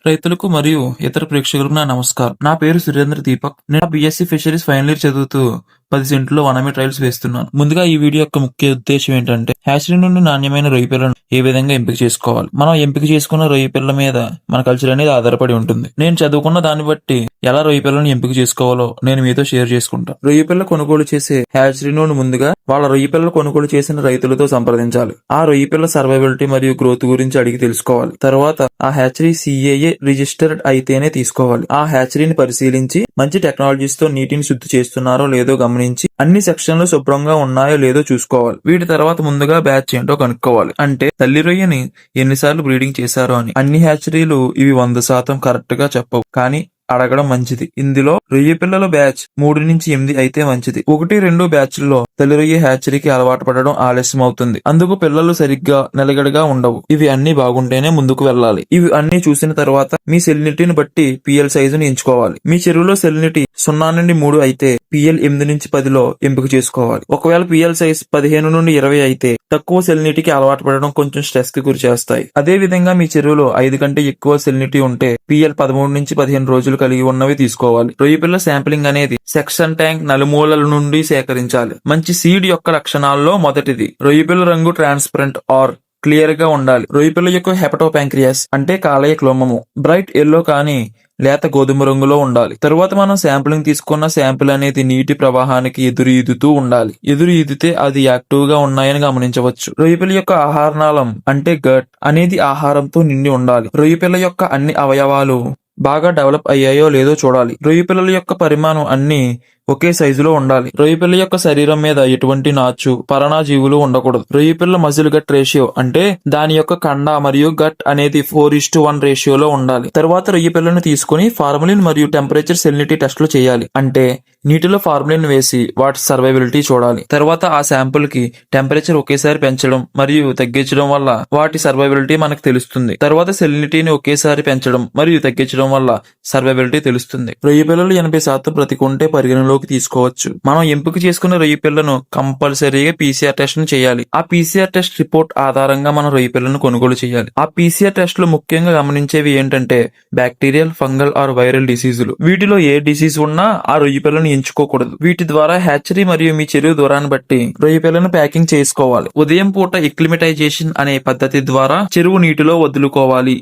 రైతులకు మరియు ఇతర ప్రేక్షకులకు నా నమస్కారం. నా పేరు సురేంద్ర దీపక్. నేను బీఎస్సీ ఫిషరీస్ ఫైనల్ ఇయర్ చదువుతూ 10 సెంట్లో 1 ట్రయల్స్ వేస్తున్నాను. ముందుగా ఈ వీడియో యొక్క ముఖ్య ఉద్దేశం ఏంటంటే హ్యాచరీ నుండి నాణ్యమైన రొయ్య పిల్లను ఏ విధంగా ఎంపిక చేసుకోవాలి. మనం ఎంపిక చేసుకున్న రొయ్య పిల్ల మీద మన కల్చర్ అనేది ఆధారపడి ఉంటుంది. నేను చదువుకున్న దాన్ని బట్టి ఎలా రొయ్య పిల్లను ఎంపిక చేసుకోవాలో నేను మీతో షేర్ చేసుకుంటాను. రొయ్య పిల్ల కొనుగోలు చేసే హ్యాచరీ నుండి ముందుగా వాళ్ళ రొయ్య పిల్లలు కొనుగోలు చేసిన రైతులతో సంప్రదించాలి. ఆ రొయ్య పిల్ల సర్వైవబిలిటీ మరియు గ్రోత్ గురించి అడిగి తెలుసుకోవాలి. తర్వాత ఆ హ్యాచరీ CAA రిజిస్టర్డ్ అయితేనే తీసుకోవాలి. ఆ హ్యాచరీని పరిశీలించి మంచి టెక్నాలజీస్ తో నీటిని శుద్ధి చేస్తున్నారో లేదో గమనించి అన్ని సెక్షన్లు శుభ్రంగా ఉన్నాయో లేదో చూసుకోవాలి. వీటి తర్వాత ముందుగా బ్యాచ్ ఏంటో కనుక్కోవాలి. అంటే తల్లి రొయ్యని ఎన్నిసార్లు బ్రీడింగ్ చేశారో అని. అన్ని హ్యాచరీలు ఇవి 100% కరెక్ట్ గా చెప్పవు, కానీ అడగడం మంచిది. ఇందులో రొయ్య పిల్లల బ్యాచ్ 3 నుంచి 8 అయితే మంచిది. 1-2 బ్యాచ్ల్లో తల్లి రొయ్య హ్యాచరీకి అలవాటు పడడం ఆలస్యం అవుతుంది. అందుకు పిల్లలు సరిగ్గా నిలకడగా ఉండవు. ఇవి అన్ని బాగుంటేనే ముందుకు వెళ్ళాలి. ఇవి అన్ని చూసిన తర్వాత మీ సెలినిటీని బట్టి PL సైజును ఎంచుకోవాలి. మీ చెరువులో సెలినిటీ 0 నుండి 3 అయితే PL 8 నుంచి 10లో ఎంపిక చేసుకోవాలి. ఒకవేళ PL సైజ్ 15 నుండి 20 అయితే తక్కువ సెలినిటీకి అలవాటు పడడం కొంచెం స్ట్రెస్ కి గురి చేస్తాయి. అదే విధంగా మీ చెరువులో 5 కంటే ఎక్కువ సెలినిటీ ఉంటే PL 13 నుంచి 15 రోజులు కలిగి ఉన్నవి తీసుకోవాలి. రొయ్య పిల్ల శాంప్లింగ్ అనేది సెక్షన్ ట్యాంక్ నలుమూలల నుండి సేకరించాలి. మంచి సీడ్ యొక్క లక్షణాల్లో మొదటిది రొయ్య పిల్ల రంగు ట్రాన్స్పరెంట్ ఆర్ క్లియర్ గా ఉండాలి. రొయ్య పిల్ల యొక్క హెపటోపాంక్రియాస్ అంటే కాలేయ క్లోమము బ్రైట్ ఎల్లో కానీ లేత గోధుమ రంగులో ఉండాలి. తరువాత మనం శాంప్లింగ్ తీసుకున్న శాంపిల్ అనేది నీటి ప్రవాహానికి ఎదురు ఈదుతూ ఉండాలి. ఎదురు ఈదితే అది యాక్టివ్ గా ఉన్నాయని గమనించవచ్చు. రొయ్యపిల్ల యొక్క ఆహారనాళం అంటే గట్ అనేది ఆహారంతో నిండి ఉండాలి. రొయ్యపిల్ల యొక్క అన్ని అవయవాలు బాగా డెవలప్ అయ్యాయో లేదో చూడాలి. రొయ్య పిల్లల యొక్క పరిమాణం అన్ని ఒకే సైజులో ఉండాలి. రొయ్య పిల్ల యొక్క శరీరం మీద ఎటువంటి నాచు పరాన్నజీవులు ఉండకూడదు. రొయ్య పిల్ల మజిల్ గట్ రేషియో అంటే దాని యొక్క కండ మరియు గట్ అనేది 4:1 రేషియోలో ఉండాలి. తర్వాత రొయ్య పిల్లను తీసుకుని ఫార్మలిన్ మరియు టెంపరేచర్ సెలినిటీ టెస్టులు చేయాలి. అంటే నీటిలో ఫార్మలిన్ వేసి వాటి సర్వైవబిలిటీ చూడాలి. తర్వాత ఆ శాంపుల్ కి టెంపరేచర్ ఒకేసారి పెంచడం మరియు తగ్గించడం వల్ల వాటి సర్వైవబిలిటీ మనకు తెలుస్తుంది. తర్వాత సెలినిటీని ఒకేసారి పెంచడం మరియు తగ్గించడం వల్ల సర్వైవబిలిటీ తెలుస్తుంది. రొయ్య పిల్లలు 80% బ్రతికుంటే పరిగణలోకి తీసుకోవచ్చు. మనం ఎంపిక చేసుకున్న రొయ్య పిల్లను కంపల్సరీగా PCR టెస్ట్ ను చేయాలి. ఆ PCR టెస్ట్ రిపోర్ట్ ఆధారంగా మనం రొయ్య పిల్లను కొనుగోలు చేయాలి. ఆ PCR టెస్ట్ లో ముఖ్యంగా గమనించేవి ఏంటంటే బ్యాక్టీరియల్, ఫంగల్ ఆర్ వైరల్ డిసీజులు. వీటిలో ఏ డిసీజ్ ఉన్నా ఆ రొయ్య పిల్లను ఎంచుకోకూడదు. వీటి ద్వారా హ్యాచరీ మరియు మీ చెరువు దూరాన్ని బట్టి రొయ్య పిల్లను ప్యాకింగ్ చేసుకోవాలి. ఉదయం పూట ఎక్లిమటైజేషన్ అనే పద్ధతి ద్వారా చెరువు నీటిలో వదులుకోవాలి.